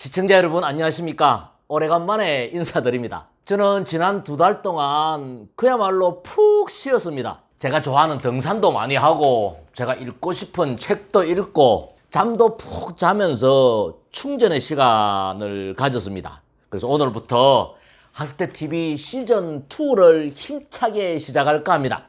시청자 여러분 안녕하십니까? 오래간만에 인사드립니다. 저는 지난 2달 동안 그야말로 푹 쉬었습니다. 제가 좋아하는 등산도 많이 하고 제가 읽고 싶은 책도 읽고 잠도 푹 자면서 충전의 시간을 가졌습니다. 그래서 오늘부터 하스테TV 시즌2를 힘차게 시작할까 합니다.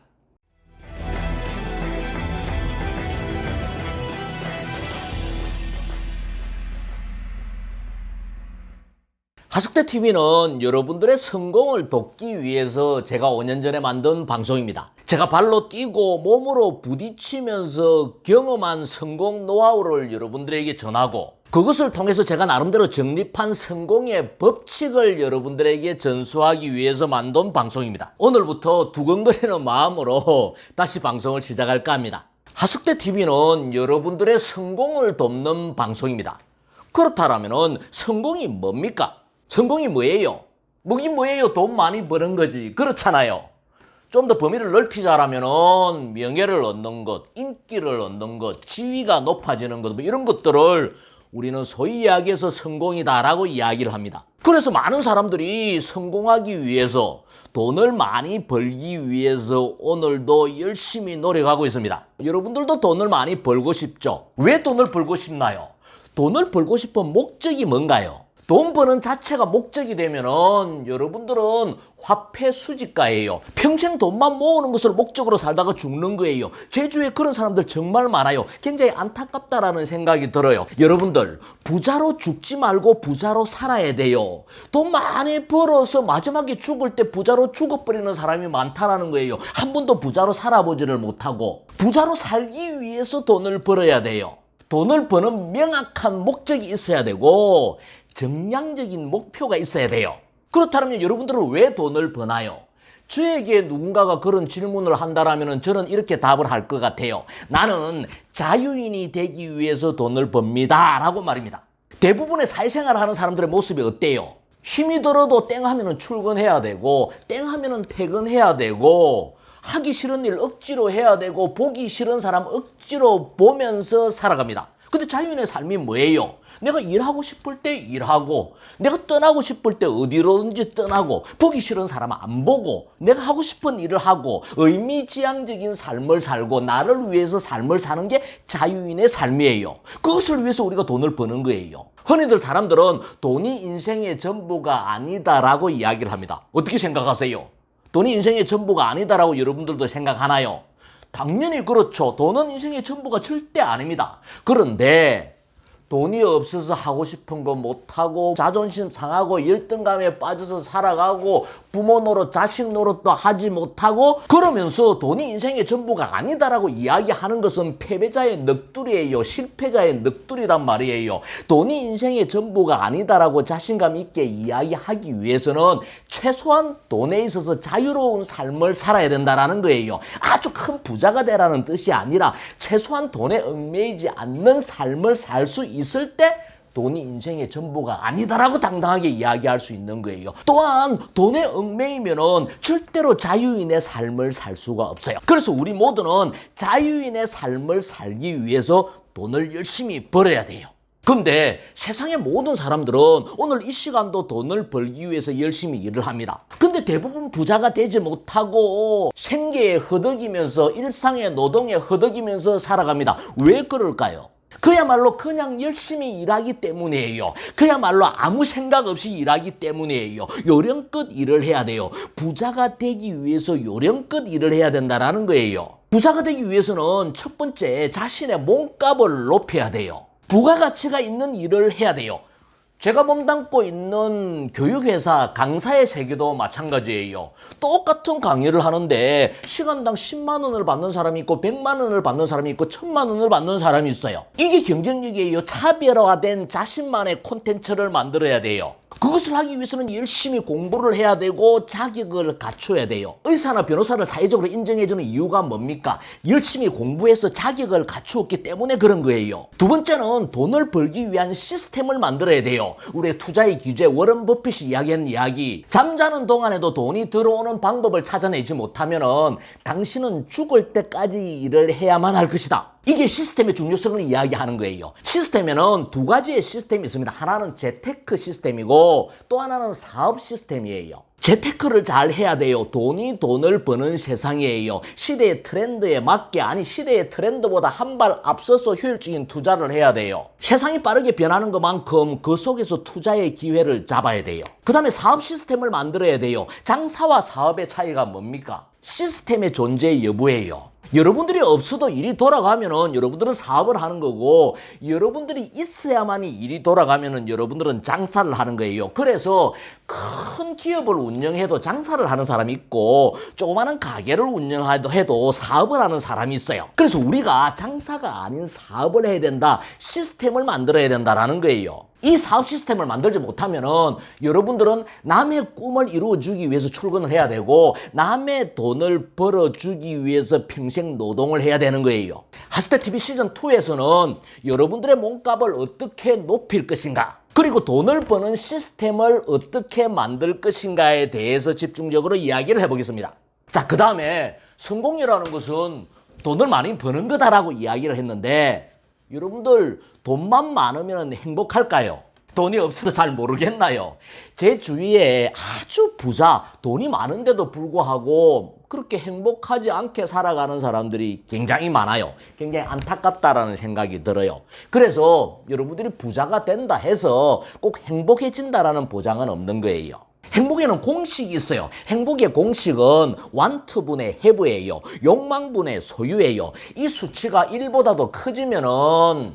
하숙대TV는 여러분들의 성공을 돕기 위해서 제가 5년 전에 만든 방송입니다. 제가 발로 뛰고 몸으로 부딪히면서 경험한 성공 노하우를 여러분들에게 전하고 그것을 통해서 제가 나름대로 정립한 성공의 법칙을 여러분들에게 전수하기 위해서 만든 방송입니다. 오늘부터 두근거리는 마음으로 다시 방송을 시작할까 합니다. 하숙대TV는 여러분들의 성공을 돕는 방송입니다. 그렇다면 성공이 뭡니까? 성공이 뭐예요? 뭐긴 뭐예요? 돈 많이 버는 거지. 그렇잖아요. 좀 더 범위를 넓히자라면 명예를 얻는 것, 인기를 얻는 것, 지위가 높아지는 것, 뭐 이런 것들을 우리는 소위 이야기해서 성공이다라고 이야기를 합니다. 그래서 많은 사람들이 성공하기 위해서 돈을 많이 벌기 위해서 오늘도 열심히 노력하고 있습니다. 여러분들도 돈을 많이 벌고 싶죠? 왜 돈을 벌고 싶나요? 돈을 벌고 싶은 목적이 뭔가요? 돈 버는 자체가 목적이 되면은 여러분들은 화폐 수집가예요. 평생 돈만 모으는 것을 목적으로 살다가 죽는 거예요. 제 주위에 그런 사람들 정말 많아요. 굉장히 안타깝다라는 생각이 들어요. 여러분들 부자로 죽지 말고 부자로 살아야 돼요. 돈 많이 벌어서 마지막에 죽을 때 부자로 죽어버리는 사람이 많다라는 거예요. 한 번도 부자로 살아보지를 못하고 부자로 살기 위해서 돈을 벌어야 돼요. 돈을 버는 명확한 목적이 있어야 되고 정량적인 목표가 있어야 돼요. 그렇다면 여러분들은 왜 돈을 버나요? 저에게 누군가가 그런 질문을 한다면 저는 이렇게 답을 할 것 같아요. 나는 자유인이 되기 위해서 돈을 법니다 라고 말입니다. 대부분의 사회생활을 하는 사람들의 모습이 어때요? 힘이 들어도 땡 하면은 출근해야 되고 땡 하면은 퇴근해야 되고 하기 싫은 일 억지로 해야 되고 보기 싫은 사람 억지로 보면서 살아갑니다. 근데 자유인의 삶이 뭐예요? 내가 일하고 싶을 때 일하고 내가 떠나고 싶을 때 어디로든지 떠나고 보기 싫은 사람은 안 보고 내가 하고 싶은 일을 하고 의미지향적인 삶을 살고 나를 위해서 삶을 사는 게 자유인의 삶이에요. 그것을 위해서 우리가 돈을 버는 거예요. 흔히들 사람들은 돈이 인생의 전부가 아니다라고 이야기를 합니다. 어떻게 생각하세요? 돈이 인생의 전부가 아니다라고 여러분들도 생각하나요? 당연히 그렇죠. 돈은 인생의 전부가 절대 아닙니다. 그런데 돈이 없어서 하고 싶은 거 못하고 자존심 상하고 열등감에 빠져서 살아가고 부모 노릇 자식 노릇도 하지 못하고 그러면서 돈이 인생의 전부가 아니다라고 이야기하는 것은 패배자의 넋두리예요. 실패자의 넋두리란 말이에요. 돈이 인생의 전부가 아니다라고 자신감 있게 이야기하기 위해서는 최소한 돈에 있어서 자유로운 삶을 살아야 된다는 거예요. 아주 큰 부자가 되라는 뜻이 아니라 최소한 돈에 얽매이지 않는 삶을 살 수 있을 때 돈이 인생의 전부가 아니다라고 당당하게 이야기할 수 있는 거예요. 또한 돈에 얽매이면은 절대로 자유인의 삶을 살 수가 없어요. 그래서 우리 모두는 자유인의 삶을 살기 위해서 돈을 열심히 벌어야 돼요. 근데 세상의 모든 사람들은 오늘 이 시간도 돈을 벌기 위해서 열심히 일을 합니다. 근데 대부분 부자가 되지 못하고 생계에 허덕이면서 일상의 노동에 허덕이면서 살아갑니다. 왜 그럴까요? 그야말로 그냥 열심히 일하기 때문이에요. 그야말로 아무 생각 없이 일하기 때문이에요. 요령껏 일을 해야 돼요. 부자가 되기 위해서 요령껏 일을 해야 된다는 거예요. 부자가 되기 위해서는 첫 번째 자신의 몸값을 높여야 돼요. 부가가치가 있는 일을 해야 돼요. 제가 몸담고 있는 교육회사 강사의 세계도 마찬가지예요. 똑같은 강의를 하는데 시간당 10만 원을 받는 사람이 있고 100만 원을 받는 사람이 있고 1000만 원을 받는 사람이 있어요. 이게 경쟁력이에요. 차별화된 자신만의 콘텐츠를 만들어야 돼요. 그것을 하기 위해서는 열심히 공부를 해야 되고 자격을 갖춰야 돼요. 의사나 변호사를 사회적으로 인정해주는 이유가 뭡니까? 열심히 공부해서 자격을 갖추었기 때문에 그런 거예요. 두 번째는 돈을 벌기 위한 시스템을 만들어야 돼요. 이야기예요. 우리의 투자의 기재 워런 버핏이 이야기한 이야기. 잠자는 동안에도 돈이 들어오는 방법을 찾아내지 못하면은 당신은 죽을 때까지 일을 해야만 할 것이다. 이게 시스템의 중요성을 이야기하는 거예요. 시스템에는 두 가지의 시스템이 있습니다. 하나는 재테크 시스템이고 또 하나는 사업 시스템이에요. 재테크를 잘 해야 돼요. 돈이 돈을 버는 세상이에요. 시대의 트렌드에 맞게, 아니 시대의 트렌드보다 한 발 앞서서 효율적인 투자를 해야 돼요. 세상이 빠르게 변하는 것만큼 그 속에서 투자의 기회를 잡아야 돼요. 그 다음에 사업 시스템을 만들어야 돼요. 장사와 사업의 차이가 뭡니까? 시스템의 존재 여부예요. 여러분들이 없어도 일이 돌아가면은 여러분들은 사업을 하는 거고, 여러분들이 있어야만이 일이 돌아가면은 여러분들은 장사를 하는 거예요. 그래서 큰 기업을 운영해도 장사를 하는 사람이 있고, 조그마한 가게를 운영해도 사업을 하는 사람이 있어요. 그래서 우리가 장사가 아닌 사업을 해야 된다, 시스템을 만들어야 된다라는 거예요. 이 사업 시스템을 만들지 못하면은 여러분들은 남의 꿈을 이루어주기 위해서 출근을 해야 되고 남의 돈을 벌어주기 위해서 평생 노동을 해야 되는 거예요. 하스테TV 시즌2에서는 여러분들의 몸값을 어떻게 높일 것인가, 그리고 돈을 버는 시스템을 어떻게 만들 것인가에 대해서 집중적으로 이야기를 해보겠습니다. 자, 그 다음에 성공이라는 것은 돈을 많이 버는 거다라고 이야기를 했는데, 여러분들 돈만 많으면 행복할까요? 돈이 없어도 잘 모르겠나요? 제 주위에 아주 부자, 돈이 많은데도 불구하고 그렇게 행복하지 않게 살아가는 사람들이 굉장히 많아요. 굉장히 안타깝다라는 생각이 들어요. 그래서 여러분들이 부자가 된다 해서 꼭 행복해진다라는 보장은 없는 거예요. 행복에는 공식이 있어요. 행복의 공식은 want분의 have예요. 욕망분의 소유예요. 이 수치가 1보다도 커지면은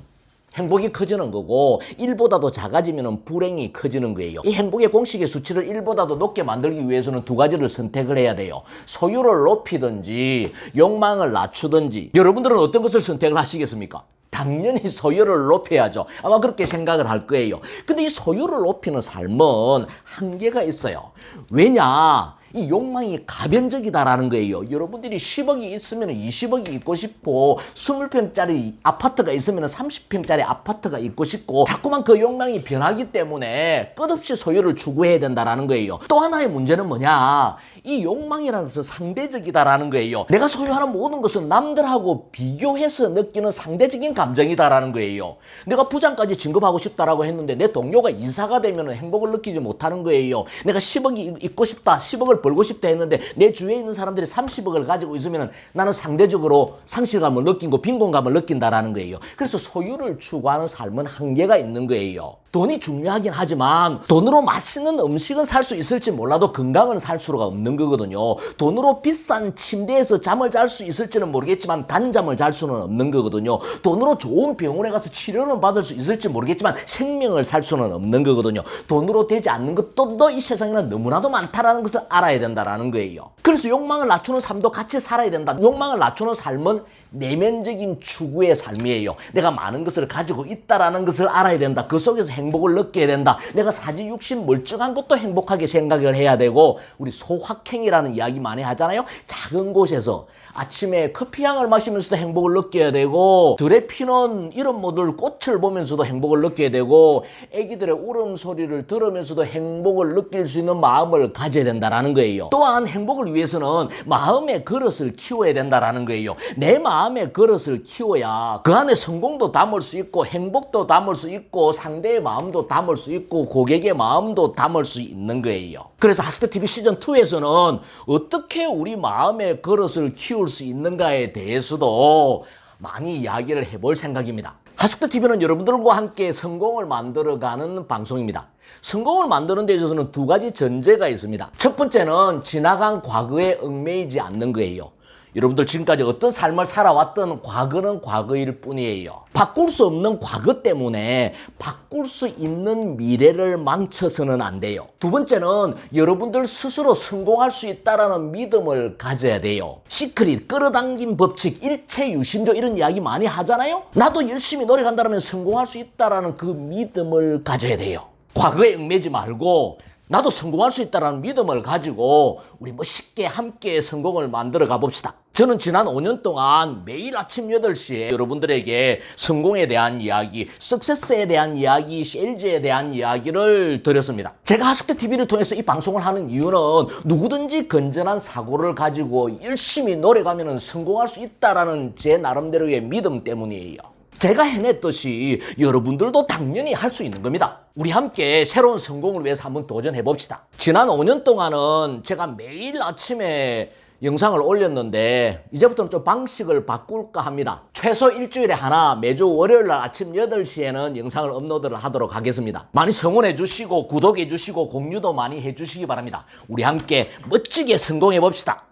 행복이 커지는 거고 1보다도 작아지면 불행이 커지는 거예요. 이 행복의 공식의 수치를 1보다도 높게 만들기 위해서는 두 가지를 선택을 해야 돼요. 소유를 높이든지 욕망을 낮추든지. 여러분들은 어떤 것을 선택을 하시겠습니까? 당연히 소유를 높여야죠. 아마 그렇게 생각을 할 거예요. 근데 이 소유를 높이는 삶은 한계가 있어요. 왜냐? 이 욕망이 가변적이다라는 거예요. 여러분들이 10억이 있으면 20억이 있고 싶고, 20평짜리 아파트가 있으면 30평짜리 아파트가 있고 싶고, 자꾸만 그 욕망이 변하기 때문에 끝없이 소유를 추구해야 된다라는 거예요. 또 하나의 문제는 뭐냐? 이 욕망이라는 것은 상대적이다라는 거예요. 내가 소유하는 모든 것은 남들하고 비교해서 느끼는 상대적인 감정이다라는 거예요. 내가 부장까지 진급하고 싶다라고 했는데 내 동료가 이사가 되면 행복을 느끼지 못하는 거예요. 내가 10억이 있고 싶다, 10억을 벌고 싶다 했는데 내 주위에 있는 사람들이 30억을 가지고 있으면 나는 상대적으로 상실감을 느끼고 빈곤감을 느낀다라는 거예요. 그래서 소유를 추구하는 삶은 한계가 있는 거예요. 돈이 중요하긴 하지만 돈으로 맛있는 음식은 살 수 있을지 몰라도 건강은 살 수가 없는 거거든요. 돈으로 비싼 침대에서 잠을 잘 수 있을지는 모르겠지만 단잠을 잘 수는 없는 거거든요. 돈으로 좋은 병원에 가서 치료를 받을 수 있을지 모르겠지만 생명을 살 수는 없는 거거든요. 돈으로 되지 않는 것도 이 세상에는 너무나도 많다라는 것을 알아야 된다라는 거예요. 그래서 욕망을 낮추는 삶도 같이 살아야 된다. 욕망을 낮추는 삶은 내면적인 추구의 삶이에요. 내가 많은 것을 가지고 있다라는 것을 알아야 된다. 그 속에서 행복을 느껴야 된다. 내가 사지 육신 멀쩡한 것도 행복하게 생각을 해야 되고, 우리 소확행이라는 이야기 많이 하잖아요. 작은 곳에서 아침에 커피향을 마시면서도 행복을 느껴야 되고, 들에 피는 이름 모를 꽃을 보면서도 행복을 느껴야 되고, 애기들의 울음소리를 들으면서도 행복을 느낄 수 있는 마음을 가져야 된다라는 거예요. 또한 행복을 위해서는 마음의 그릇을 키워야 된다라는 거예요. 내 마음의 그릇을 키워야 그 안에 성공도 담을 수 있고 행복도 담을 수 있고 상대의 마음도 담을 수 있고 고객의 마음도 담을 수 있는 거예요. 그래서 하스테TV 시즌2에서는 어떻게 우리 마음의 그릇을 키울 수 있는가에 대해서도 많이 이야기를 해볼 생각입니다. 하스테TV는 여러분들과 함께 성공을 만들어가는 방송입니다. 성공을 만드는 데 있어서는 두 가지 전제가 있습니다. 첫 번째는 지나간 과거에 얽매이지 않는 거예요. 여러분들 지금까지 어떤 삶을 살아왔던 과거는 과거일 뿐이에요. 바꿀 수 없는 과거 때문에 바꿀 수 있는 미래를 망쳐서는 안 돼요. 두 번째는 여러분들 스스로 성공할 수 있다는 믿음을 가져야 돼요. 시크릿, 끌어당긴 법칙, 일체유심조 이런 이야기 많이 하잖아요. 나도 열심히 노력한다면 성공할 수 있다는 그 믿음을 가져야 돼요. 과거에 얽매지 말고 나도 성공할 수 있다는 믿음을 가지고 우리 멋있게 함께 성공을 만들어 가봅시다. 저는 지난 5년 동안 매일 아침 8시에 여러분들에게 성공에 대한 이야기, 석세스에 대한 이야기, 세일즈에 대한 이야기를 드렸습니다. 제가 하숙대 TV를 통해서 이 방송을 하는 이유는 누구든지 건전한 사고를 가지고 열심히 노력하면 성공할 수 있다는 제 나름대로의 믿음 때문이에요. 제가 해냈듯이 여러분들도 당연히 할 수 있는 겁니다. 우리 함께 새로운 성공을 위해서 한번 도전해 봅시다. 지난 5년 동안은 제가 매일 아침에 영상을 올렸는데 이제부터는 좀 방식을 바꿀까 합니다. 최소 일주일에 하나 매주 월요일 날 아침 8시에는 영상을 업로드를 하도록 하겠습니다. 많이 성원해 주시고 구독해 주시고 공유도 많이 해 주시기 바랍니다. 우리 함께 멋지게 성공해 봅시다.